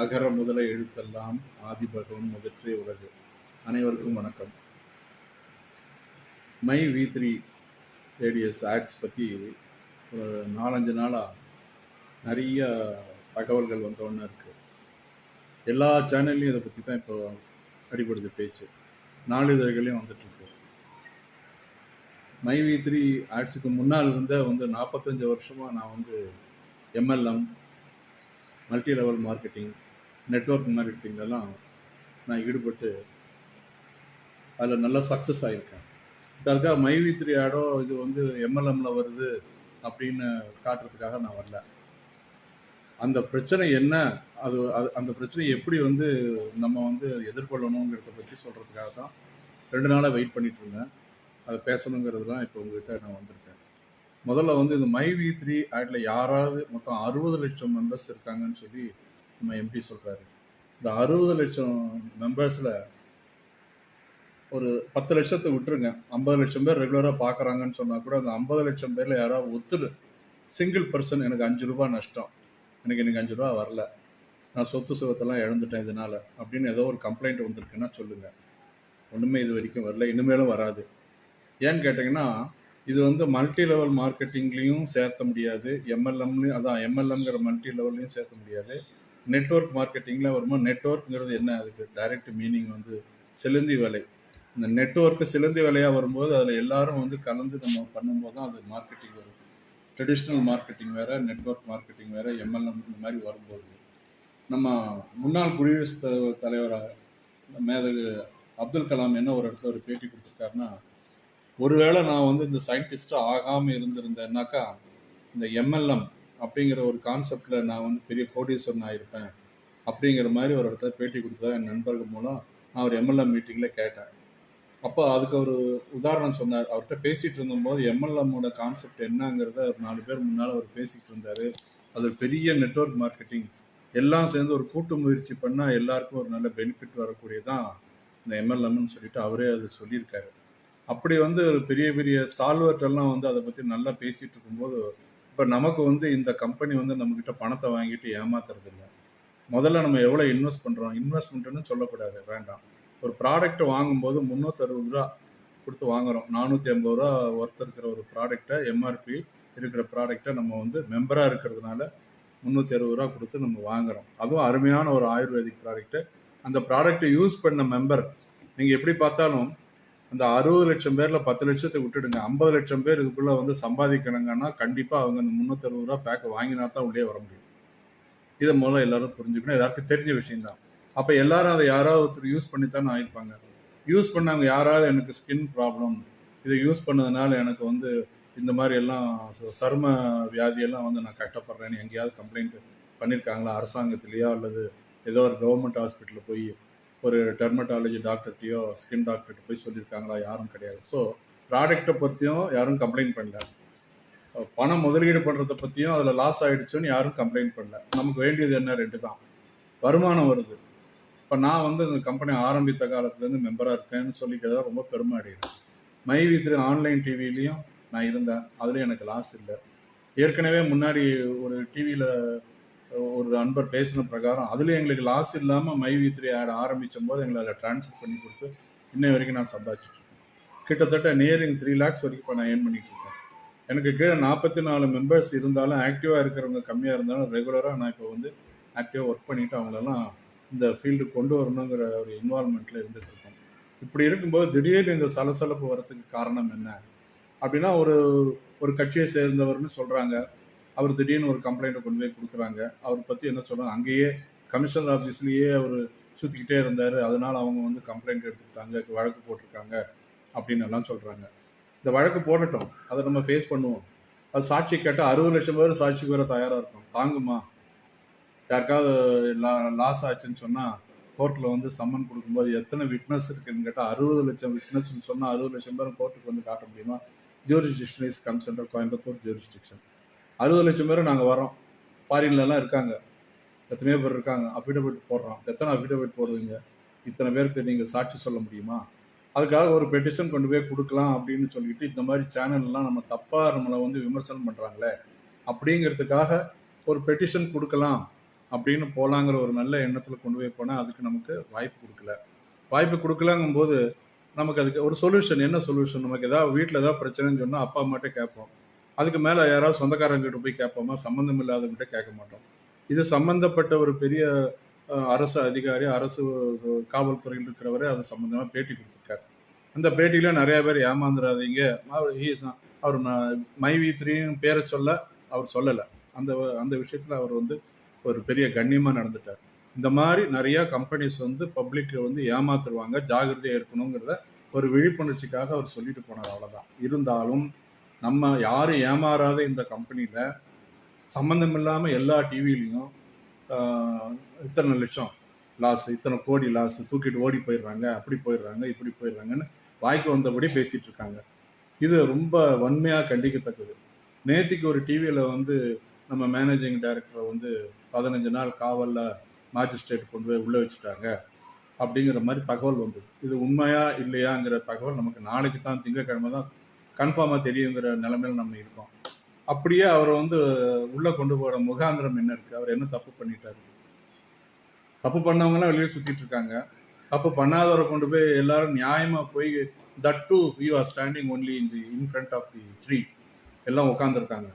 அகர முதல எழுத்தெல்லாம் ஆதிபகவன் முதற்றே உலகு. அனைவருக்கும் வணக்கம். மை வி3 ரேடியஸ் ஆட்ஸ் பற்றி ஒரு 4-5 நாளாக நிறைய தகவல்கள் வந்தோன்னு இருக்குது. எல்லா சேனல்லையும் இதை பற்றி தான் இப்போ அடிபடுது பேச்சு. நாளிதழ்களையும் வந்துட்டுருக்கு. மை வி3 ஆட்ஸுக்கு முன்னால் இருந்த 45 வருஷமாக நான் MLM, multi level marketing, network மார்க்கெட்டிங்லாம் நான் ஈடுபட்டு அதில் நல்லா சக்ஸஸ் ஆகியிருக்கேன். அதுக்காக மை வி3 ஆடோ இது எம்எல்எம்ல வருது அப்படின்னு காட்டுறதுக்காக நான் வரல. அந்த பிரச்சனை என்ன, அந்த பிரச்சனையை எப்படி நம்ம எதிர்கொள்ளணுங்கிறத பற்றி சொல்கிறதுக்காக தான் 2 நாளாக வெயிட் பண்ணிட்டு இருந்தேன். அதை பேசணுங்கிறது தான் இப்போ உங்ககிட்ட நான் வந்திருக்கேன். முதல்ல இந்த மை வி3 ஆடில் யாராவது மொத்தம் 60 லட்சம் மெம்பர்ஸ் இருக்காங்கன்னு சொல்லி நம்ம எம்பி சொல்கிறாரு. இந்த 60 லட்சம் மெம்பர்ஸில் ஒரு 10 லட்சத்தை விட்டுருங்க, 50 லட்சம் பேர் ரெகுலராக பார்க்குறாங்கன்னு சொன்னால் கூட அந்த 50 லட்சம் பேரில் யாராவது சிங்கிள் பர்சன் எனக்கு 5 ரூபா நஷ்டம், எனக்கு 5 ரூபா வரல, நான் சொத்து சுகத்தெல்லாம் இழந்துட்டேன் இதனால் அப்படின்னு ஏதோ ஒரு கம்ப்ளைண்ட் வந்திருக்குன்னா சொல்லுங்கள். ஒன்றுமே இது வரைக்கும் வரல, இனிமேலும் வராது. ஏன்னு கேட்டிங்கன்னா, இது மல்டி லெவல் மார்க்கெட்டிங்லேயும் சேர்த்த முடியாது, எம்எல்எம்லையும் அதான் எம்எல்எம்ங்கிற மல்டி லெவல்லையும் சேர்த்த முடியாது. நெட்வொர்க் மார்க்கெட்டிங்கில் வரும்போது நெட்வொர்க்குங்கிறது என்ன, அதுக்கு டைரக்ட் மீனிங் சிலந்தி வேலை. இந்த நெட்வொர்க்கு சிலந்தி வேலையாக வரும்போது அதில் எல்லாரும் கலந்து நம்ம பண்ணும்போது தான் அது மார்க்கெட்டிங் வரும். ட்ரெடிஷ்னல் மார்க்கெட்டிங் வேறு, நெட்வொர்க் மார்க்கெட்டிங் வேறு, எம்எல்எம் இந்த மாதிரி வரும்போது நம்ம முன்னாள் குடியரசுத் தலைவராக மேதகு அப்துல் கலாம் என்ன ஒரு இடத்துல ஒரு பேட்டி கொடுத்துருக்காருன்னா, ஒருவேளை நான் இந்த சயின்டிஸ்ட்டாக ஆகாமல் இருந்திருந்தேன்னாக்கா இந்த எம்எல்எம் அப்படிங்கிற ஒரு கான்செப்டில் நான் பெரிய கோடீஸ்வரன் ஆகிருப்பேன் அப்படிங்கிற மாதிரி ஒரு இடத்துல பேட்டி கொடுத்தா என் நண்பர்கள் மூலம் நான் ஒரு எம்எல்எம் மீட்டிங்கில் கேட்டேன். அப்போ அதுக்கு ஒரு உதாரணம் சொன்னார். அவர்கிட்ட பேசிகிட்டு இருந்தபோது எம்எல்எம்மோட கான்செப்ட் என்னங்கிறத ஒரு 4 பேர் முன்னால் அவர் பேசிக்கிட்டு இருந்தார். அது ஒரு பெரிய நெட்வொர்க் மார்க்கெட்டிங், எல்லாம் சேர்ந்து ஒரு கூட்டு முயற்சி பண்ணால் எல்லாருக்கும் ஒரு நல்ல பெனிஃபிட் வரக்கூடியதான் இந்த எம்எல்எம்னு சொல்லிட்டு அவரே அது சொல்லியிருக்காரு. அப்படி பெரிய பெரிய ஸ்டால்வர்ட்டெல்லாம் அதை பற்றி நல்லா பேசிகிட்டு இருக்கும்போது இப்போ நமக்கு இந்த கம்பெனி நம்மக்கிட்ட பணத்தை வாங்கிட்டு ஏமாத்துறது இல்லை. முதல்ல நம்ம எவ்வளோ இன்வெஸ்ட் பண்ணுறோம், இன்வெஸ்ட்மெண்ட்டுன்னு சொல்லக்கூடாது, வேண்டாம். ஒரு ப்ராடக்ட்டை வாங்கும்போது 360 ரூபா கொடுத்து வாங்குகிறோம். 450 ரூபா ஒர்த் இருக்கிற ஒரு ப்ராடக்டை, எம்ஆர்பி இருக்கிற ப்ராடக்டை நம்ம மெம்பராக இருக்கிறதுனால 360 ரூபா கொடுத்து நம்ம வாங்குகிறோம். அதுவும் அருமையான ஒரு ஆயுர்வேதிக் ப்ராடக்ட்டு. அந்த ப்ராடக்டை யூஸ் பண்ண மெம்பர் நீங்கள் எப்படி பார்த்தாலும் அந்த 60 லட்சம் பேரில் 10 லட்சத்தை விட்டுடுங்க, 50 லட்சம் பேர் இதுக்குள்ளே சம்பாதிக்கணுங்கன்னா கண்டிப்பாக அவங்க அந்த 360 ரூபா பேக்கை வாங்கினா தான் உள்ளே வர முடியும். இதை முதல்ல எல்லாரும் புரிஞ்சுக்கணும். எல்லாருக்கும் தெரிஞ்ச விஷயம்தான். அப்போ எல்லாரும் அதை யாராவது ஒருத்தர் யூஸ் பண்ணித்தானே ஆயிருப்பாங்க. யூஸ் பண்ணவங்க யாராவது எனக்கு ஸ்கின் ப்ராப்ளம், இதை யூஸ் பண்ணதுனால எனக்கு இந்த மாதிரி எல்லாம் சரும வியாதியெல்லாம் நான் கஷ்டப்படுறேன்னு எங்கேயாவது கம்ப்ளைண்ட் பண்ணியிருக்காங்களா? அரசாங்கத்திலேயோ அல்லது ஏதோ ஒரு கவர்மெண்ட் ஹாஸ்பிட்டலில் போய் ஒரு டெர்மட்டாலஜி டாக்டர்கிட்டையோ ஸ்கின் டாக்டர்கிட்ட போய் சொல்லியிருக்காங்களா? யாரும் கிடையாது. ஸோ ப்ராடக்டை பற்றியும் யாரும் கம்ப்ளைண்ட் பண்ணல. பணம் முதலீடு பண்ணுறதை பற்றியும் அதில் லாஸ் ஆகிடுச்சுன்னு யாரும் கம்ப்ளைண்ட் பண்ணல. நமக்கு வேண்டியது என்ன? 2 தான். வருமானம் வருது. இப்போ நான் இந்த கம்பெனி ஆரம்பித்த காலத்துலேருந்து மெம்பராக இருக்கேன்னு சொல்லிக்கிறதா ரொம்ப பெருமை அடைகிறேன். மை வி3 ஆன்லைன் டிவிலையும் நான் இருந்தேன், அதுலேயும் எனக்கு லாஸ் இல்லை. ஏற்கனவே முன்னாடி ஒரு டிவியில் ஒரு நண்பர் பேசின பிரகாரம் அதில் எங்களுக்கு லாஸ் இல்லாமல் மை வி3 ஆட் ஆரம்பிக்கும் போது எங்களை அதில் ட்ரான்ஸ்ஃபர் பண்ணி கொடுத்து இன்னை வரைக்கும் நான் சம்பாதிச்சிட்ருக்கேன். கிட்டத்தட்ட நியரிங் 3 lakhs வரைக்கும் இப்போ நான் ஏர்ன் பண்ணிகிட்ருக்கேன். எனக்கு கீழே 44 மெம்பர்ஸ் இருந்தாலும், ஆக்டிவாக இருக்கிறவங்க கம்மியாக இருந்தாலும், ரெகுலராக நான் இப்போ ஆக்டிவாக ஒர்க் பண்ணிவிட்டு அவங்களெல்லாம் இந்த ஃபீல்டு கொண்டு வரணுங்கிற ஒரு இன்வால்மெண்ட்டில் இருந்துகிட்ருக்கோம். இப்படி இருக்கும்போது திடீர்னு இந்த சலசலப்பு வரத்துக்கு காரணம் என்ன அப்படின்னா, ஒரு கட்சியை சேர்ந்தவர்னு சொல்கிறாங்க. அவர் திடீர்னு ஒரு கம்ப்ளைண்ட்டை கொண்டு போய் கொடுக்குறாங்க. அவரை பற்றி என்ன சொல்கிறாங்க, அங்கேயே கமிஷனர் ஆஃபீஸ்லேயே அவர் சுற்றிக்கிட்டே இருந்தார், அதனால் அவங்க கம்ப்ளைண்ட் எடுத்துக்கிட்டாங்க, வழக்கு போட்டிருக்காங்க அப்படின்னு எல்லாம் சொல்கிறாங்க. இந்த வழக்கு போடட்டும், அதை நம்ம ஃபேஸ் பண்ணுவோம். அது சாட்சி கேட்டால் 60 லட்சம் பேர் சாட்சிக்கு வர தயாராக இருக்கும். தாங்குமா? யாருக்காவது லாஸ் ஆச்சுன்னு சொன்னால் கோர்ட்டில் சம்மன் கொடுக்கும்போது எத்தனை விட்னஸ் இருக்குதுன்னு கேட்டால் 60 லட்சம் விட்னஸ்ன்னு சொன்னால் 60 லட்சம் பேரும் கோர்ட்டுக்கு காட்ட முடியுமா? ஜூரிஸ்டிக்ஷன் இஸ் கன்சென்டர் கோயம்புத்தூர் ஜூரிஸ்டிக்ஷன். 60 லட்சம் பேர் நாங்கள் வரோம். ஃபாரின்லலாம் இருக்காங்க, எத்தனையோ பேர் இருக்காங்க. அஃபிடவிட் போடுறோம். எத்தனை அஃபிடவிட் போடுவீங்க? இத்தனை பேருக்கு நீங்கள் சாட்சி சொல்ல முடியுமா? அதுக்காக ஒரு பெட்டிஷன் கொண்டு போய் கொடுக்கலாம் அப்படின்னு சொல்லிட்டு இந்த மாதிரி சேனல்லாம் நம்ம தப்பாக நம்மளை விமர்சனம் பண்ணுறாங்களே அப்படிங்கிறதுக்காக ஒரு பெட்டிஷன் கொடுக்கலாம் அப்படின்னு போகலாங்கிற ஒரு நல்ல எண்ணத்தில் கொண்டு போய் போனால் அதுக்கு நமக்கு வாய்ப்பு கொடுக்கல. வாய்ப்பு கொடுக்கலங்கும்போது நமக்கு அதுக்கு ஒரு சொல்யூஷன், என்ன சொல்யூஷன்? நமக்கு ஏதாவது வீட்டில் ஏதாவது பிரச்சனைன்னு சொன்னால் அப்பா அம்மாட்ட கேட்போம். அதுக்கு மேலே யாராவது சொந்தக்காரங்கிட்ட போய் கேட்போமா? சம்மந்தம் இல்லாதவங்கிட்ட கேட்க மாட்டோம். இது சம்மந்தப்பட்ட ஒரு பெரிய அரசு அதிகாரி, அரசு காவல்துறையில் இருக்கிறவரை அது சம்மந்தமாக பேட்டி கொடுத்துருக்காரு. அந்த பேட்டியில் நிறைய பேர் ஏமாந்துடாதீங்க, அவர் மை வி3 பேரை சொல்ல அவர் சொல்லலை. அந்த அந்த விஷயத்தில் அவர் வந்து ஒரு பெரிய கண்ணியமாக நடந்துட்டார். இந்த மாதிரி நிறையா கம்பெனிஸ் வந்து பப்ளிக்கை வந்து ஏமாத்துருவாங்க, ஜாகிரதையாக இருக்கணுங்கிறத ஒரு விழிப்புணர்ச்சிக்காக அவர் சொல்லிட்டு போனார், அவ்வளோதான். இருந்தாலும் நம்ம யாரும் ஏமாறாத இந்த கம்பெனியில் சம்மந்தம் இல்லாமல் எல்லா டிவிலையும் இத்தனை லட்சம் லாஸ், இத்தனை கோடி லாஸ், தூக்கிட்டு ஓடி போயிடுறாங்க, அப்படி போயிடுறாங்க, இப்படி போயிடுறாங்கன்னு வாய்க்கு வந்தபடி பேசிகிட்டு இருக்காங்க. இது ரொம்ப வன்மையாக கண்டிக்கத்தக்கது. நேற்றுக்கு ஒரு டிவியில் வந்து நம்ம மேனேஜிங் டைரக்டரை வந்து 15 நாள் காவலில் மேஜிஸ்ட்ரேட் கொண்டு போய் உள்ளே வச்சுட்டாங்க அப்படிங்கிற மாதிரி தகவல் வந்தது. இது உண்மையா இல்லையாங்கிற தகவல் நமக்கு நாளைக்கு தான், திங்கட்கிழமை தான் கன்ஃபார்மாக தெரியுங்கிற நிலைமையில் நம்ம இருக்கோம். அப்படியே அவரை வந்து உள்ளே கொண்டு போகிற முகாந்திரம் என்ன இருக்குது? அவர் என்ன தப்பு பண்ணிட்டாரு? தப்பு பண்ணவங்களாம் வெளியே சுற்றிட்டு இருக்காங்க. தப்பு பண்ணாதவரை கொண்டு போய் எல்லாரும் நியாயமாக போய், that too we are standing only in front of the tree, எல்லாம் உட்காந்துருக்காங்க.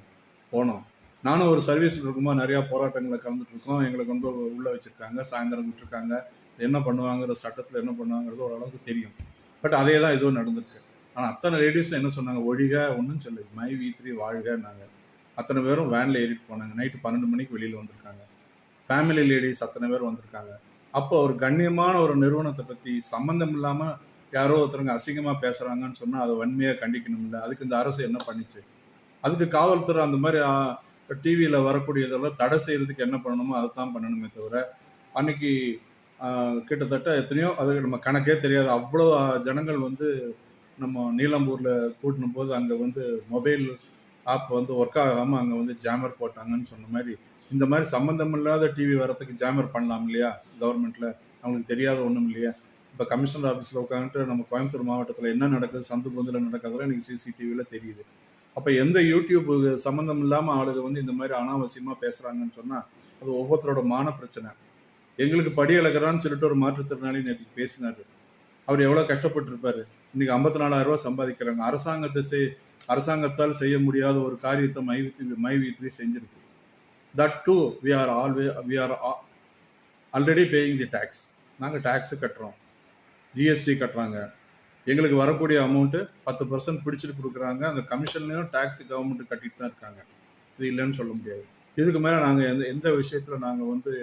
போனோம். நானும் ஒரு சர்வீஸில் இருக்கும்போது நிறையா போராட்டங்களை கலந்துட்டு இருக்கோம். எங்களை கொண்டு உள்ளே வச்சுருக்காங்க, சாயந்தரம் விட்டுருக்காங்க. என்ன பண்ணுவாங்கிற, சட்டத்தில் என்ன பண்ணுவாங்கிறது ஓரளவுக்கு தெரியும். பட் அதே தான் இதுவும் நடந்திருக்கு. ஆனால் அத்தனை லேடிஸும் என்ன சொன்னாங்க? ஒழிக, ஒன்றும் சொல்லு, மை வி3 வாழ்கன்னாங்க. அத்தனை பேரும் வேனில் ஏறிட்டு போனாங்க. நைட்டு 12 மணிக்கு வெளியில் வந்திருக்காங்க. ஃபேமிலி லேடிஸ் அத்தனை பேர் வந்திருக்காங்க. அப்போ ஒரு கண்ணியமான ஒரு நிறுவனத்தை பற்றி சம்மந்தம் இல்லாமல் யாரோ ஒருத்தருங்க அசிங்கமாக பேசுகிறாங்கன்னு சொன்னால் அதை வன்மையாக கண்டிக்கணும். இல்லை, அதுக்கு இந்த அரசு என்ன பண்ணிச்சு? அதுக்கு காவல்துறை அந்த மாதிரி டிவியில் வரக்கூடியதெல்லாம் தடை செய்கிறதுக்கு என்ன பண்ணணுமோ அதை தான் பண்ணணுமே தவிர, அன்னைக்கு கிட்டத்தட்ட எத்தனையோ, அது நம்ம கணக்கே தெரியாது, அவ்வளோ ஜனங்கள் வந்து நம்ம நீலம்பூரில் கூட்டினும் போது அங்கே வந்து மொபைல் ஆப் வந்து ஒர்க் ஆகாமல் அங்கே வந்து ஜாமர் போட்டாங்கன்னு சொன்ன மாதிரி, இந்த மாதிரி சம்மந்தம் இல்லாத டிவி வரத்துக்கு ஜாமர் பண்ணலாம் இல்லையா கவர்மெண்ட்டில்? அவங்களுக்கு தெரியாத ஒன்றும் இல்லையா? இப்போ கமிஷனர் ஆஃபீஸில் உட்காந்துட்டு நம்ம கோயம்புத்தூர் மாவட்டத்தில் என்ன நடக்குது, சந்து பொந்தில் நடக்கிறதுல இன்றைக்கி சிசிடிவியில் தெரியுது. அப்போ எந்த யூடியூப் சம்மந்தம் இல்லாமல் ஆளுங்க வந்து இந்த மாதிரி அனாவசியமாக பேசுகிறாங்கன்னு சொன்னால் அது ஒவ்வொருத்தரோட மான பிரச்சனை. எங்களுக்கு படி இழக்கிறான்னு சொல்லிட்டு ஒரு மாற்றுத்திறனாளி நேற்றுக்கு பேசினார். அவர் எவ்வளோ கஷ்டப்பட்டுருப்பார். இன்றைக்கி 54,000 ரூபா சம்பாதிக்கிறாங்க. அரசாங்கத்தால் செய்ய முடியாத ஒரு காரியத்தை மை வி3 செஞ்சிருக்கு. That too we are already paying the tax. நாங்கள் டேக்ஸு கட்டுறோம், ஜிஎஸ்டி கட்டுறாங்க. எங்களுக்கு வரக்கூடிய அமௌண்ட்டு 10% பிடிச்சிட்டு கொடுக்குறாங்க. அந்த கமிஷன்லேயும் டேக்ஸ் கவர்மெண்ட்டு கட்டிட்டு தான் இருக்காங்க. இது இல்லைன்னு சொல்ல முடியாது. இதுக்கு மேலே நாங்கள் எந்த விஷயத்தில் நாங்கள் வந்து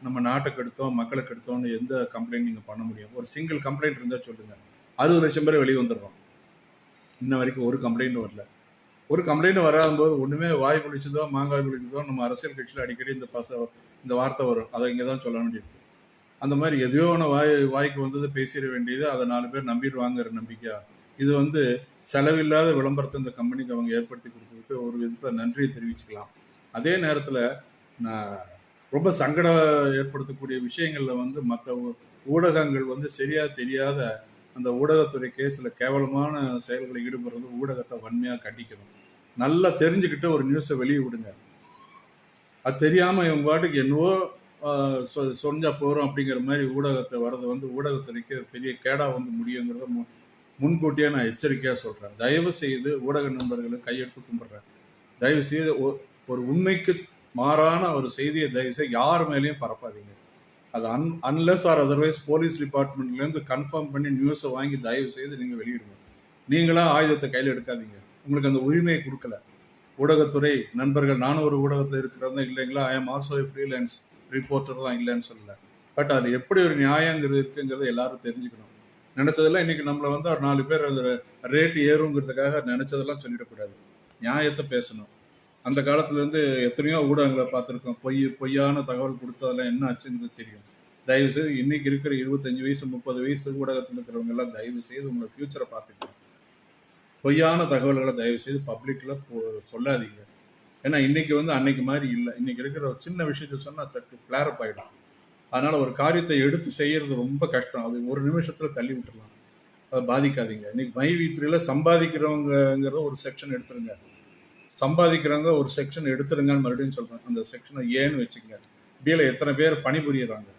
நம்ம நாட்டை கெடுத்தோம், மக்களை கெடுத்தோம்னு எந்த கம்ப்ளைண்ட் நீங்கள் பண்ண முடியும்? ஒரு சிங்கிள் கம்ப்ளைண்ட் இருந்தால் சொல்லுங்கள். 60 லட்சம் பேர் வெளியே வந்துடுறோம். இன்ன வரைக்கும் ஒரு கம்ப்ளைண்ட்டும் வரல. ஒரு கம்ப்ளைண்ட் வராதும்போது ஒன்றுமே வாய் பிடிச்சதோ மாங்காய் பிடிச்சதோ நம்ம அரசியல் கட்சியில் அடிக்கடி இந்த வார்த்தை வரும். அதை இங்கே தான் சொல்ல வேண்டியிருக்கு. அந்த மாதிரி எதையோ ஒன்று வாய்க்கு வந்தது பேசிட வேண்டியது, அதை 4 பேர் நம்பிடுவாங்கிற நம்பிக்கையா? இது வந்து செலவில்லாத விளம்பரத்தை இந்த கம்பெனிக்கு அவங்க ஏற்படுத்தி கொடுத்ததுக்கு ஒரு விதத்தில் நன்றியை தெரிவிச்சுக்கலாம். அதே நேரத்தில் நான் ரொம்ப சங்கடம் ஏற்படுத்தக்கூடிய விஷயங்களில் வந்து மற்ற ஊடகங்கள் வந்து சரியாக தெரியாத அந்த ஊடகத்துறைக்கே சில கேவலமான செயல்களை ஈடுபடுறது ஊடகத்தை வன்மையாக கண்டிக்கணும். நல்லா தெரிஞ்சுக்கிட்டு ஒரு நியூஸை வெளியே விடுங்க. அது தெரியாமல் இவங்க பாட்டுக்கு என்னவோ சொஞ்சா போகிறோம் அப்படிங்கிற மாதிரி ஊடகத்தை வர்றது வந்து ஊடகத்துறைக்கு பெரிய கேடாக வந்து முடியுங்கிறத முன்கூட்டியே நான் எச்சரிக்கையாக சொல்கிறேன். தயவு செய்து ஊடக நண்பர்களை கையெடுத்து கும்பிட்றேன். தயவு செய்து ஒரு உண்மைக்கு மாறான ஒரு செய்தியை தயவு செய்து யார் மேலேயும் பரப்பாதீங்க. அது அன்லெஸ் ஆர் அதர்வைஸ் போலீஸ் டிபார்ட்மெண்ட்லேருந்து கன்ஃபார்ம் பண்ணி நியூஸை வாங்கி தயவு செய்து நீங்கள் வெளியிடுங்க. நீங்களாம் ஆயுதத்தை கையில் எடுக்காதீங்க. உங்களுக்கு அந்த உரிமையை கொடுக்கல ஊடகத்துறை நண்பர்கள். நானும் ஒரு ஊடகத்தில் இருக்கிறதா இல்லைங்களா, I am also freelance reporter தான், இல்லைன்னு சொல்லலை. பட் அது எப்படி ஒரு நியாயங்கிறது இருக்குங்கிறத எல்லாரும் தெரிஞ்சுக்கணும். நினச்சதெல்லாம் இன்றைக்கி நம்மளை வந்து ஒரு 4 பேர் அந்த ரேட்டு ஏறுங்கிறதுக்காக நினச்சதெல்லாம் சொல்லிடக்கூடாது. நியாயத்தை பேசணும். அந்த காலத்துலேருந்து எத்தனையோ ஊடகங்களை பார்த்துருக்கோம். பொய்யான தகவல் கொடுத்ததெல்லாம் என்ன ஆச்சுங்கிறது தெரியும். தயவுசெய்து இன்றைக்கி இருக்கிற 25 வயசு 30 வயசு ஊடகத்தில் இருக்கிறவங்க எல்லாம் தயவுசெய்து உங்களை ஃப்யூச்சரை பார்த்துக்கணும். பொய்யான தகவல்களை தயவுசெய்து பப்ளிக்கில் சொல்லாதீங்க. ஏன்னா இன்றைக்கி வந்து அன்னைக்கு மாதிரி இல்லை. இன்றைக்கி இருக்கிற ஒரு சின்ன விஷயத்தை சொன்னால் சற்று ஃப்ளேரப் ஆகிடும். அதனால் ஒரு காரியத்தை எடுத்து செய்கிறது ரொம்ப கஷ்டம். அது ஒரு நிமிஷத்தில் தள்ளி விட்டுடலாம். அதை பாதிக்காதீங்க. இன்றைக்கி மை வி3ல சம்பாதிக்கிறவங்கிறத ஒரு செக்ஷன் எடுத்துருங்க. சம்பாதிக்கிறவங்க ஒரு செக்ஷன் எடுத்துருங்கன்னு மறுபடியும் சொல்கிறேன். அந்த செக்ஷனை ஏன்னு வச்சுக்கங்க. பியில் எத்தனை பேர் பணிபுரியுறாங்க,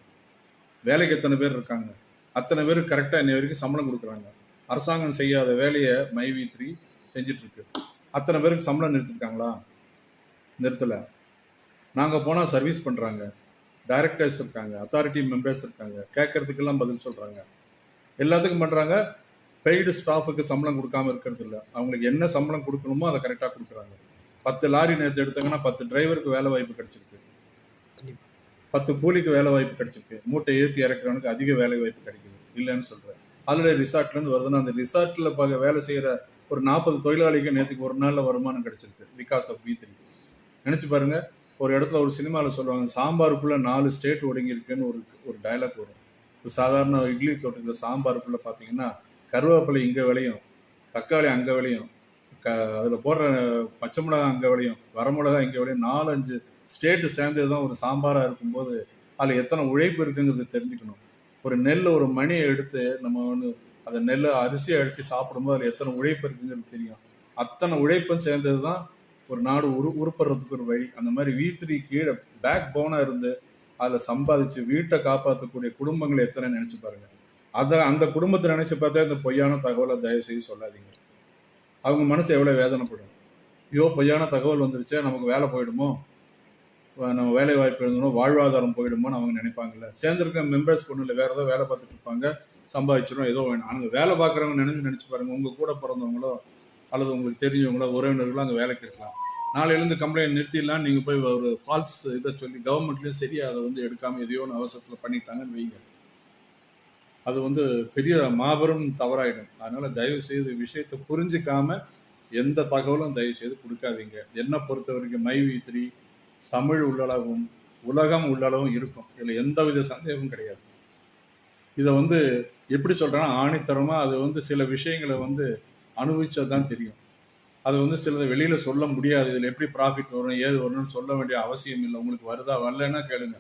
வேலைக்கு எத்தனை பேர் இருக்காங்க, அத்தனை பேர் கரெக்டாக இன்னை வரைக்கும் சம்பளம் கொடுக்குறாங்க. அரசாங்கம் செய்யாத வேலையை மைவி3 செஞ்சிட்ருக்கு. அத்தனை பேருக்கு சம்பளம் நிறுத்திருக்காங்களா? நிறுத்தலை. நாங்கள் போனால் சர்வீஸ் பண்ணுறாங்க, டைரக்டர்ஸ் இருக்காங்க, அத்தாரிட்டி மெம்பர்ஸ் இருக்காங்க, கேட்கறதுக்கெல்லாம் பதில் சொல்கிறாங்க, எல்லாத்துக்கும் பண்ணுறாங்க. பெய்டு ஸ்டாஃபுக்கு சம்பளம் கொடுக்காம இருக்கிறது இல்லை. அவங்களுக்கு என்ன சம்பளம் கொடுக்கணுமோ அதை கரெக்டாக கொடுக்குறாங்க. 10 லாரி நேரத்தை எடுத்தாங்கன்னா 10 டிரைவருக்கு வேலை வாய்ப்பு கிடைச்சிருக்கு, 10 கூலிக்கு வேலை வாய்ப்பு கிடைச்சிருக்கு, மூட்டை ஏற்றி இறக்குறவனுக்கு அதிக வேலை வாய்ப்பு கிடைக்குது. இல்லைன்னு சொல்கிறேன். ஆல்ரெடி ரிசார்ட்லேருந்து வருதுன்னா அந்த ரிசார்ட்டில் வேலை செய்கிற ஒரு 40 தொழிலாளிக்கு நேற்றுக்கு ஒரு நாளில் வருமானம் கிடைச்சிருக்கு பிகாஸ் ஆஃப் V3. நினச்சி பாருங்கள். ஒரு இடத்துல ஒரு சினிமாவில் சொல்லுவாங்க, சாம்பாருக்குள்ளே 4 ஸ்டேட் ஒடுங்கி இருக்குன்னு ஒரு டயலாக் வரும். ஒரு சாதாரண இட்லி தோட்டத்துல சாம்பாருக்குள்ளே பார்த்தீங்கன்னா கருவேப்பிலை இங்கே விளையும், தக்காளி அங்கே விளையும், அதில் போடுற பச்சை மிளகாய் அங்கே விளையும், வரமிளகாய் இங்கே விளையும். 4-5 ஸ்டேட்டு சேர்ந்தது தான் ஒரு சாம்பாராக இருக்கும்போது அதில் எத்தனை உழைப்பு இருக்குங்கிறது தெரிஞ்சுக்கணும். ஒரு நெல், ஒரு மணியை எடுத்து நம்ம வந்து அதை நெல்லை அரிசியை அழுத்தி சாப்பிடும்போது அதில் எத்தனை உழைப்பு இருக்குங்கிறது தெரியும். அத்தனை உழைப்பும் சேர்ந்தது தான் ஒரு நாடு உருப்படுறதுக்கு ஒரு வழி. அந்த மாதிரி V3 கீழே பேக் போனாக இருந்து அதில் சம்பாதிச்சு வீட்டை காப்பாற்றக்கூடிய குடும்பங்களை எத்தனை நினச்சி பாருங்கள். அந்த குடும்பத்தை நினச்சி பார்த்தா இந்த பொய்யான தகவலை தயவு செய்து சொல்லாதீங்க. அவங்க மனசு எவ்வளோ வேதனைப்படும். ஐயோ, பொய்யான தகவல் வந்துருச்சே, நமக்கு வேலை போயிடுமோ, நம்ம வேலை வாய்ப்பு எழுதணும், வாழ்வாதாரம் போயிடுமோன்னு அவங்க நினைப்பாங்கல்ல. சேர்ந்துருக்க மெம்பர்ஸ் ஒன்றும் இல்லை, வேறு ஏதோ வேலை பார்த்துட்டு இருப்பாங்க, சம்பாதிச்சிடும், ஏதோ வேணும். அங்கே வேலை பார்க்குறவங்க நினச்சி பாருங்கள். உங்கள் கூட பிறந்தவங்களோ அல்லது உங்களுக்கு தெரிஞ்சவங்களோ உறவினர்களோ அங்கே வேலைக்கு இருக்கலாம். நாளையிலேருந்து கம்ப்ளைண்ட் நிறுத்திடலாம், நீங்கள் போய் ஒரு ஃபால்ஸ் இதை சொல்லி கவர்மெண்ட்லேயும் சரி அதை வந்து எடுக்காமல் எதையோ ஒன்று அவசரத்தில் பண்ணிட்டாங்கன்னு வைங்க. அது வந்து பெரிய மாபெரும் தவறாயிடும். அதனால் தயவு செய்து விஷயத்தை புரிஞ்சிக்காமல் எந்த தகவலும் தயவு செய்து கொடுக்காதீங்க. என்னை பொறுத்த வரைக்கும் மைவி3 தமிழ் உள்ளளவும் உலகம் உள்ளளவும் இருக்கும். இதில் எந்த வித சந்தேகமும் கிடையாது. இதை வந்து எப்படி சொல்கிறேன்னா ஆணித்தரமாக அது வந்து சில விஷயங்களை வந்து அனுபவிச்சது தான் தெரியும். அது வந்து சிலதை வெளியில் சொல்ல முடியாது. இதில் எப்படி ப்ராஃபிட் வரும், ஏது வரணும்னு சொல்ல வேண்டிய அவசியம் இல்லை. உங்களுக்கு வருதா வரலன்னா கேளுங்க.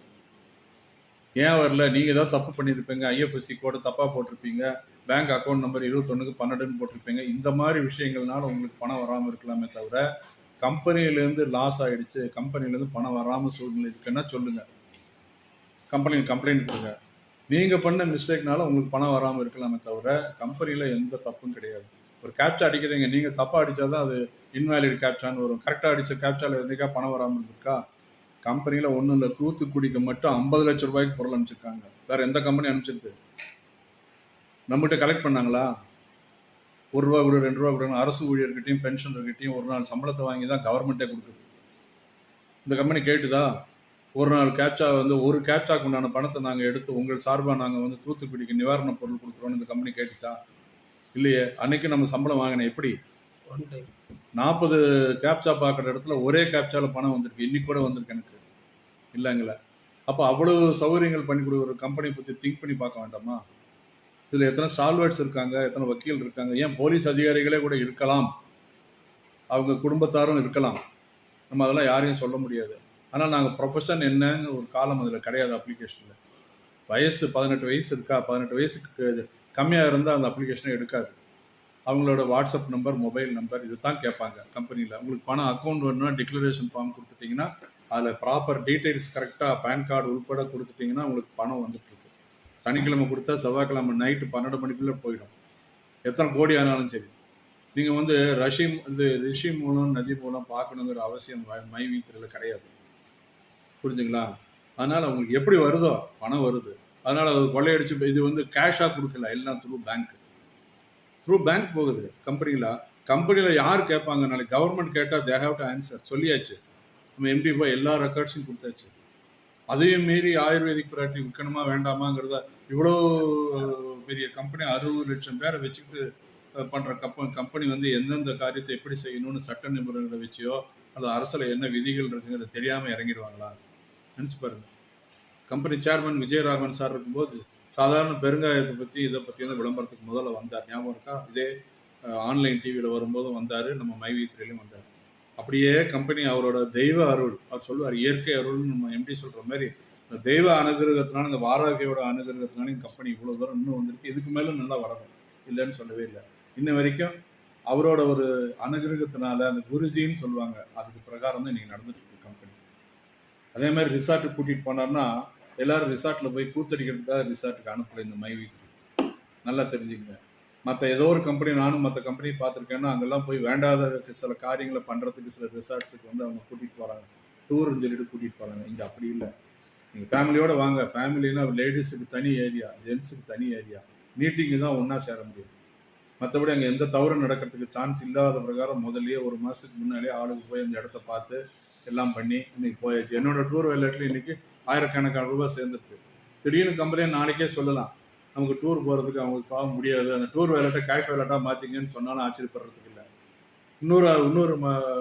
ஏன் வரல, நீங்கள் ஏதாவது தப்பு பண்ணியிருப்பீங்க, IFSC கோடு தப்பாக போட்டிருப்பீங்க, பேங்க் அக்கௌண்ட் நம்பர் 21க்கு 12ன்னு போட்டிருப்பீங்க. இந்த மாதிரி விஷயங்கள்னால உங்களுக்கு பணம் வராமல் இருக்கலாமே தவிர கம்பெனிலேருந்து லாஸ் ஆகிடுச்சு, கம்பெனிலேருந்து பணம் வராமல் சூழ்நிலை இருக்குன்னா சொல்லுங்கள், கம்பெனிக்கு கம்ப்ளைண்ட் கொடுங்க. நீங்கள் பண்ண மிஸ்டேக்னால உங்களுக்கு பணம் வராமல் இருக்கலாமே தவிர கம்பெனியில் எந்த தப்பும் கிடையாது. ஒரு கேப்சா அடிக்கிறீங்க, நீங்கள் தப்பாக அடித்தா தான் அது இன்வேலிட் கேப்சான்னு வரும். கரெக்டாக அடித்த கேப்சாவில் இருந்துக்கா பணம் வராமல் இருக்கா? கம்பெனியில் ஒன்றும் இல்லை, தூத்துக்குடிக்கு மட்டும் 50 லட்சம் ரூபாய்க்கு பொருள் அனுப்பிச்சிருக்காங்க. வேறு எந்த கம்பெனி அனுப்பிச்சிருக்கு? நம்மகிட்ட கலெக்ட் பண்ணாங்களா? ₹1 கொடு, ₹2 கொடுங்க. அரசு ஊழியர்கிட்டையும் பென்ஷனர்கிட்டையும் ஒரு நாள் சம்பளத்தை வாங்கி தான் கவர்மெண்ட்டே கொடுக்குது. இந்த கம்பெனி கேட்டுதா? ஒரு நாள் கேப்சா வந்து ஒரு கேப்சாக்கு உண்டான பணத்தை நாங்கள் எடுத்து உங்கள் சார்பாக நாங்கள் வந்து தூத்துக்குடிக்கு நிவாரண பொருள் கொடுக்குறோன்னு இந்த கம்பெனி கேட்டுச்சா? இல்லையே. அன்னைக்கு நம்ம சம்பளம் வாங்கினேன். எப்படி 40 கேப்சா பார்க்குற இடத்துல ஒரே கேப்சாவில் பணம் வந்திருக்கு. இன்னைக்கு கூட வந்திருக்கு எனக்கு, இல்லைங்களா? அப்போ அவ்வளவு சௌகரியங்கள் பண்ணி கொடுக்குற ஒரு கம்பெனியை பற்றி திங்க் பண்ணி பார்க்க வேண்டாமா? இதில் எத்தனை சால்வர்ட்ஸ் இருக்காங்க, எத்தனை வக்கீல் இருக்காங்க, ஏன் போலீஸ் அதிகாரிகளே கூட இருக்கலாம், அவங்க குடும்பத்தாரும் இருக்கலாம். நம்ம அதெல்லாம் யாரையும் சொல்ல முடியாது. ஆனால் நாங்கள் ப்ரொஃபஷன் என்னன்னு ஒரு காலம் அதில் கிடையாது. அப்ளிகேஷனில் வயசு 18 வயசு இருக்கா, 18 வயசுக்கு கம்மியாக இருந்தால் அந்த அப்ளிகேஷனை எடுக்காது. அவங்களோட வாட்ஸ்அப் நம்பர், மொபைல் நம்பர் இது தான் கேட்பாங்க கம்பெனியில். உங்களுக்கு பணம் அக்கௌண்ட் வேணும்னா டிக்ளரேஷன் ஃபார்ம் கொடுத்துட்டிங்கன்னா அதில் ப்ராப்பர் டீட்டெயில்ஸ் கரெக்டாக பேன் கார்டு உள்பட கொடுத்துட்டிங்கன்னா உங்களுக்கு பணம் வந்துட்டுருக்கு. சனிக்கிழமை கொடுத்தா செவ்வாய்க்கிழமை நைட்டு 12 மணிக்குள்ளே போயிடும். எத்தனை கோடி ஆனாலும் சரி. நீங்கள் வந்து ரிஷி மூலம் நதி மூலம் பார்க்கணுங்கிற அவசியம் மைவி3 கிடையாது. புரிஞ்சுங்களா? அதனால் உங்களுக்கு எப்படி வருதோ பணம் வருது. அதனால் அது கொள்ளையடிச்சு இது வந்து கேஷாக கொடுக்கல, எல்லாம் த்ரூ பேங்க் போகுது. கம்பெனியில் யார் கேட்பாங்க? நாளைக்கு கவர்மெண்ட் கேட்டால் தே ஹேவ் டு ஆன்சர். சொல்லியாச்சு, நம்ம எம்டி போய் எல்லா ரெக்கார்ட்ஸையும் கொடுத்தாச்சு. அதையும் மீறி ஆயுர்வேதிக் ப்ராக்டிஸ் விற்கணுமா வேண்டாமாங்கிறத இவ்வளோ பெரிய கம்பெனி 60 லட்சம் பேரை வச்சுக்கிட்டு பண்ணுற கம்பெனி வந்து எந்தெந்த காரியத்தை எப்படி செய்யணும்னு சட்ட நிபுணர்களை வச்சியோ அல்லது அரசில் என்ன விதிகள் இருக்குங்கிறது தெரியாமல் இறங்கிடுவாங்களா? நினச்சி பாருங்கள். கம்பெனி சேர்மன் விஜயராகவன் சார் இருக்கும்போது சாதாரண பெருங்காயத்தை பற்றி இதை பற்றி வந்து விளம்பரத்துக்கு முதல்ல வந்தார். ஞாபகம் இருக்கா? இதே ஆன்லைன் டிவியில் வரும்போதும் வந்தார், நம்ம மைவி3லையும் வந்தார். அப்படியே கம்பெனி அவரோட தெய்வ அருள், அவர் சொல்லுவார் இயற்கை அருள்னு நம்ம எம்டி சொல்கிற மாதிரி இந்த தெய்வ அனுகிரகத்தினால, இந்த வாராகியோட அனுகிரகத்தினாலும் கம்பெனி இவ்வளோ தூரம் இன்னும் வந்திருக்கு. இதுக்கு மேலும் நல்லா வரணும், இல்லைன்னு சொல்லவே இல்லை. இன்ன வரைக்கும் அவரோட ஒரு அனுகிரகத்தினால, அந்த குருஜின்னு சொல்லுவாங்க, அதுக்கு பிரகாரம் தான் நீங்கள் நடந்துட்டு இருக்கு கம்பெனி. அதே மாதிரி ரிசார்ட்டுக்கு கூட்டிகிட்டு போனார்னா எல்லாரும் ரிசார்ட்டில் போய் கூத்தடிக்கிறதுக்காக ரிசார்ட்டுக்கு அனுப்பல இந்த மை வீக். நல்லா தெரிஞ்சுக்கங்க. மற்ற ஏதோ ஒரு கம்பெனி, நானும் மற்ற கம்பெனி பார்த்துருக்கேன்னா அங்கெல்லாம் போய் வேண்டாத சில காரியங்களை பண்ணுறதுக்கு சில ரிசார்ட்ஸுக்கு வந்து அவங்க கூட்டிகிட்டு போகிறாங்க, டூர்னு சொல்லிட்டு கூட்டிகிட்டு போகிறாங்க. இங்கே அப்படி இல்லை. நீங்கள் ஃபேமிலியோடு வாங்க. ஃபேமிலின்னா லேடிஸுக்கு தனி ஏரியா, ஜென்ஸுக்கு தனி ஏரியா, மீட்டிங்கு தான் ஒன்றா சேர முடியும். மற்றபடி அங்கே எந்த தவறும் நடக்கிறதுக்கு சான்ஸ் இல்லாத பிரகாரம் முதல்லயே ஒரு மாதத்துக்கு முன்னாலே ஆளுக்கு போய் அந்த இடத்த பார்த்து எல்லாம் பண்ணி இன்னைக்கு போயாச்சு. என்னோட டூர் வேலைட்டில் இன்னைக்கு ஆயிரக்கணக்கான ரூபாய் சேர்ந்துருக்கு. திடீர்னு கம்பெனியை நாளைக்கே சொல்லலாம் நமக்கு டூர் போகிறதுக்கு அவங்களுக்கு பார்க்க முடியாது, அந்த டூர் வேலட்டை கேஷ் வேலட்டாக மாற்றிங்கன்னு சொன்னாலும் ஆச்சரியப்படுறதுக்கு இல்லை. இன்னொரு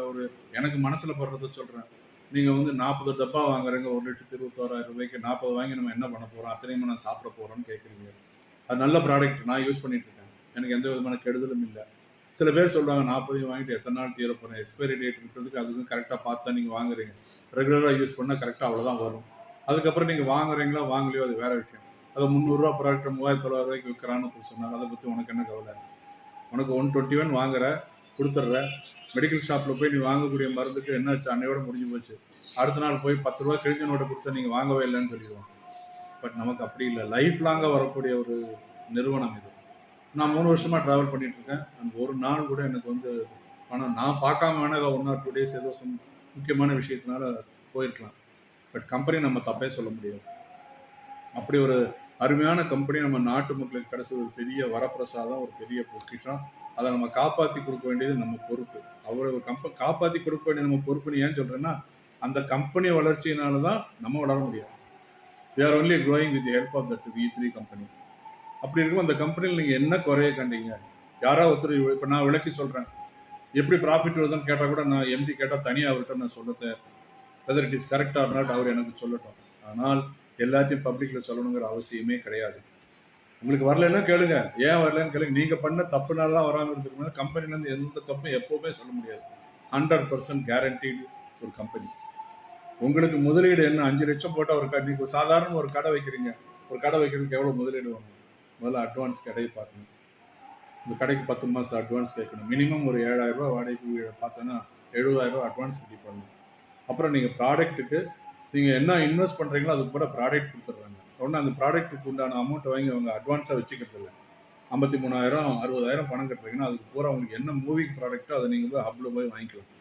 ஒரு எனக்கு மனசில் படுறத சொல்கிறேன். நீங்கள் வந்து 40 டப்பா வாங்குறீங்க, 1,21,000 ரூபாய்க்கு. 40 வாங்கி நம்ம என்ன பண்ண போகிறோம், அத்தனையுமே நான் சாப்பிட போகிறோன்னு கேட்குறீங்க. அது நல்ல ப்ராடக்ட், நான் யூஸ் பண்ணிட்டு இருக்கேன், எனக்கு எந்த விதமான கெடுதலும் இல்லை. சில பேர் சொல்லுவாங்க 40 வாங்கிட்டு எத்தனை நாள் தீர போகிறேன், எக்ஸ்பைரி டேட் இருக்கிறதுக்கு அதுக்கும் கரெக்டாக பார்த்து தான் நீங்கள் வாங்குறீங்க, ரெகுலராக யூஸ் பண்ணால் கரெக்டாக அவ்வளோதான் வரும். அதுக்கப்புறம் நீங்கள் வாங்குறீங்களா வாங்கலையோ அது வேறு விஷயம். அதை 300 ரூபா ப்ராடக்ட் 3,900 ரூபாய்க்கு விற்கிறான்னு சொன்னாங்க. அதை பற்றி உனக்கு என்ன கவலை? உனக்கு 121 வாங்குற, கொடுத்துட்ற. மெடிக்கல் ஷாப்பில் போய் நீ வாங்கக்கூடிய மருந்துக்கு என்னாச்சு, அன்னையோட முடிஞ்சு போச்சு. அடுத்த நாள் போய் 10 ரூபா கிழிஞ்ச நோட்டை கொடுத்தா நீங்கள் வாங்கவே இல்லைன்னு சொல்லிடுவோம். பட் நமக்கு அப்படி இல்லை. லைஃப் லாங்காக வரக்கூடிய ஒரு நிறுவனம் இது. நான் 3 வருஷமாக ட்ராவல் பண்ணிட்டு இருக்கேன். அந்த ஒரு நாள் கூட எனக்கு வந்து பணம் நான் பார்க்காம வேணால் ஏதோ 1 or 2 days ஏதோ முக்கியமான விஷயத்தினால போயிருக்கலாம். பட் கம்பெனி நம்ம தப்பே சொல்ல முடியாது. அப்படி ஒரு அருமையான கம்பெனி நம்ம நாட்டு மக்களுக்கு கிடைச்சது ஒரு பெரிய வரப்பிரசாதம், ஒரு பெரிய பொக்கிஷம். அதை நம்ம காப்பாற்றி கொடுக்க வேண்டியது நம்ம பொறுப்பு. அவரை காப்பாற்றி கொடுக்க வேண்டிய நம்ம பொறுப்புன்னு ஏன் சொல்கிறேன்னா, அந்த கம்பெனி வளர்ச்சியினால தான் நம்ம வளர முடியாது. we are only growing with the help of that V3 company. அப்படி இருக்கும் அந்த கம்பெனியில் நீங்கள் என்ன குறைய கண்டீங்க? யாராவது ஒருத்தர் இப்போ நான் விளக்கி சொல்கிறேன், எப்படி ப்ராஃபிட் வருதுன்னு கேட்டால் கூட நான் எம்டி கேட்டால் தனியாக அவர்கிட்ட நான் சொல்லத்தை, whether it is correct or not அவர் எனக்கு சொல்லட்டும். ஆனால் எல்லாத்தையும் பப்ளிக்கில் சொல்லணுங்கிற அவசியமே கிடையாது. உங்களுக்கு வரலன்னா கேளுங்க, ஏன் வரலன்னு கேளுங்க. நீங்கள் பண்ண தப்புனால தான் வராமல் இருந்துருக்கணும். கம்பெனிலேருந்து எந்த தப்பும் எப்போவுமே சொல்ல முடியாது. 100% கேரண்டீடு ஒரு கம்பெனி. உங்களுக்கு முதலீடு என்ன, 5 லட்சம் போட்டால் ஒரு நீங்கள் சாதாரண ஒரு கடை வைக்கிறீங்க. ஒரு கடை வைக்கிறதுக்கு எவ்வளோ முதலீடு வாங்கணும்? முதல்ல அட்வான்ஸ் கடையை பார்க்கணும். இந்த கடைக்கு 10 மாதம் அட்வான்ஸ் கேட்கணும். மினிமம் ஒரு 7,000 ரூபா வாடகைக்கு பார்த்தோன்னா 70,000 ரூபா அட்வான்ஸ் கட்டி பண்ணணும். அப்புறம் நீங்கள் ப்ராடக்ட்டுக்கு நீங்கள் என்ன இன்வெஸ்ட் பண்ணுறீங்களோ அதுக்கு கூட ப்ராடக்ட் கொடுத்துட்றாங்க. உடனே அந்த ப்ராடக்ட்டுக்கு உண்டான அமௌண்ட்டை வாங்கி அவங்க அட்வான்ஸாக வச்சுக்கிறது இல்லை. 53,000 60,000 பணம் கட்டுறீங்கன்னா அதுக்கு பூரா உங்களுக்கு என்ன மூவிங் ப்ராடக்ட்டோ அதை நீங்கள் போய் ஹப்பில் போய் வாங்கிக்கலாம்.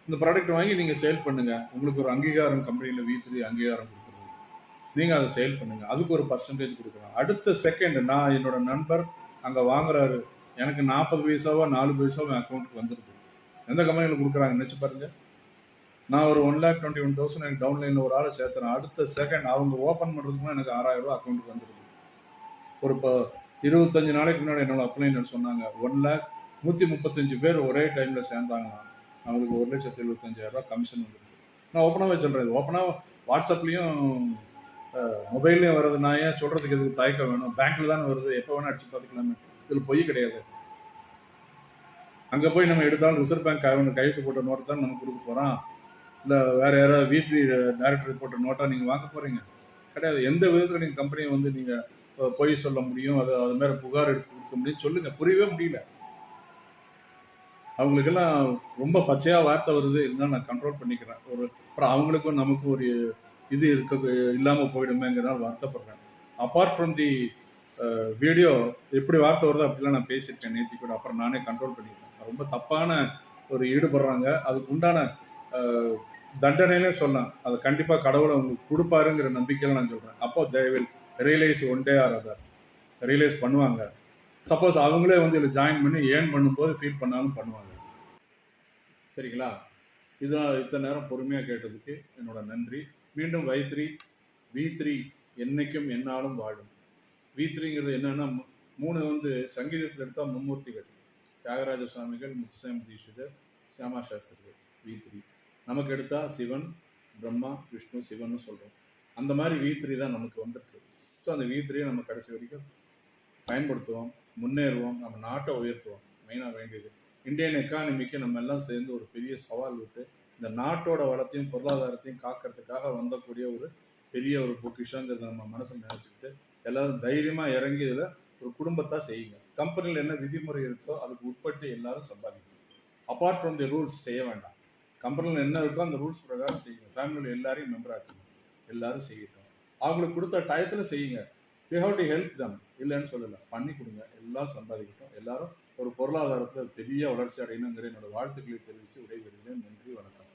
இந்த ப்ராடக்ட் வாங்கி நீங்கள் சேல் பண்ணுங்கள். உங்களுக்கு ஒரு அங்கீகாரம் கம்பெனியில் V3 அங்கீகாரம் கொடுத்துருங்க. நீங்கள் அதை சேல் பண்ணுங்கள். அதுக்கு ஒரு பர்சன்டேஜ் கொடுக்குறோம். அடுத்த செகண்ட் நான் என்னோட நண்பர் அங்கே வாங்குறாரு, எனக்கு 40 பைசாவோ 4 பைசாவோ என் அக்கௌண்ட்டுக்கு வந்துடுது. எந்த கம்பெனியில் கொடுக்குறாங்க நினச்சி பாருங்கள். நான் ஒரு 1,21,000 எனக்கு டவுன்லைனில் ஒரு ஆளை சேர்த்துறேன். அடுத்த செகண்ட் அவங்க ஓப்பன் பண்ணுறதுக்குலாம் எனக்கு 6,000 ரூபா அக்கௌண்ட்டுக்கு வந்துடுது. ஒரு 25 நாளைக்கு முன்னாடி என்னோட அப்ளைனர் சொன்னாங்க 135 பேர் ஒரே டைமில் சேர்ந்தாங்க. அவங்களுக்கு 1,75,000 ரூபா கமிஷன் வந்துருக்கு. நான் ஓப்பனாகவே சொல்கிறேன். ஓப்பனாக வாட்ஸ்அப்லேயும் மொபைல்லையும் வருது. நான் ஏன் சொல்கிறதுக்கு எதுக்கு தயக்கம் வேணும்? பேங்க்கில் தானே வருது, எப்போ வேணால் அடிச்சு பார்த்துக்கலாமே. இதில் பொய் கிடையாது. அங்கே போய் நம்ம எடுத்தாலும் ரிசர்வ் பேங்க் அவங்க கையெழுத்து போட்ட நோட்டை தான் நம்ம கொடுக்க போகிறோம். இல்லை வேறு யாராவது V3 டைரக்டர் போட்ட நோட்டாக நீங்கள் வாங்க போகிறீங்க கிடையாது. எந்த விதத்தில் நீங்கள் கம்பெனியை வந்து நீங்கள் பொய் சொல்ல முடியும், அது மாதிரி புகார் கொடுக்க முடியும்? சொல்லுங்கள். புரியவே முடியல அவங்களுக்கெல்லாம். ரொம்ப பச்சையாக வார்த்தை வருது, இருந்தாலும் நான் கண்ட்ரோல் பண்ணிக்கிறேன். அப்புறம் அவங்களுக்கும் நமக்கும் ஒரு இது இல்லாமல் போயிடுமேங்கிறனால வருத்தப்படுறேன். அப்பார்ட் ஃப்ரம் தி வீடியோ எப்படி வார்த்தை வருதோ அப்படிலாம் நான் பேசியிருக்கேன் நேற்று கூட. அப்புறம் நானே கண்ட்ரோல் பண்ணியிருக்கேன். ரொம்ப தப்பான ஒரு ஈடுபடுறாங்க. அதுக்கு உண்டான தண்டனைனே சொல்லலாம். அதை கண்டிப்பாக கடவுளை அவங்களுக்கு கொடுப்பாருங்கிற நம்பிக்கையில் நான் சொல்கிறேன். அப்போ they will realise one day or other, realise பண்ணுவாங்க. சப்போஸ் அவங்களே வந்து இதில் ஜாயின் பண்ணி ஏர்ன் பண்ணும்போது ஃபீல் பண்ணாலும் பண்ணுவாங்க. சரிங்களா? இதனால் இத்தனை நேரம் பொறுமையாக கேட்டதுக்கு என்னோட நன்றி. மீண்டும் V3 என்னைக்கும் என்னாலும் வாழும். V3ங்கிறது என்னன்னா 3 வந்து சங்கீதத்தில் எடுத்தால் மும்மூர்த்திகள்: தியாகராஜ சுவாமிகள், முத்துசாமி தீட்சிதர், சியாமா சாஸ்திரிகள். V3 நமக்கு எடுத்தால் சிவன், பிரம்மா, விஷ்ணு, சிவன்னு சொல்கிறோம். அந்த மாதிரி V3 தான் நமக்கு வந்திருக்கு. ஸோ அந்த V3 நம்ம கடைசி வரைக்கும் பயன்படுத்துவோம், முன்னேறுவோம், நம்ம நாட்டை உயர்த்துவோம். மெயினாக வேண்டியது இந்தியன் எக்கானமிக்கு நம்ம எல்லாம் சேர்ந்து ஒரு பெரிய சவால் விட்டு இந்த நாட்டோட வளத்தையும் பொருளாதாரத்தையும் காக்கிறதுக்காக வந்தக்கூடிய ஒரு பெரிய ஒரு பொக்கிஷங்கிறத நம்ம மனசில் நினச்சிக்கிட்டு எல்லோரும் தைரியமாக இறங்கி இதில் ஒரு குடும்பத்தாக செய்யுங்க. கம்பெனியில் என்ன விதிமுறை இருக்கோ அதுக்கு உட்பட்டு எல்லாரும் சம்பாதிக்கணும். அப்பார்ட் ஃப்ரம் தி ரூல்ஸ் செய்ய வேண்டாம். கம்பெனியில் என்ன இருக்கோ அந்த ரூல்ஸ் பிரகாரம் செய்யுங்க. ஃபேமிலியில் எல்லாரையும் மெம்பர் ஆக்குங்க. எல்லாரும் செய்யட்டும். அவங்களுக்கு கொடுத்த டயத்தில் செய்யுங்க. You have to help them. இல்லைன்னு சொல்லலை, பண்ணி கொடுங்க. எல்லாம் சம்பாதிக்கட்டும். எல்லாரும் ஒரு பொருளாதாரத்தில் பெரிய வளர்ச்சி அடையணுங்கிற என்னோட வாழ்த்துக்களை தெரிவித்து விடைபெறுகிறேன். நன்றி, வணக்கம்.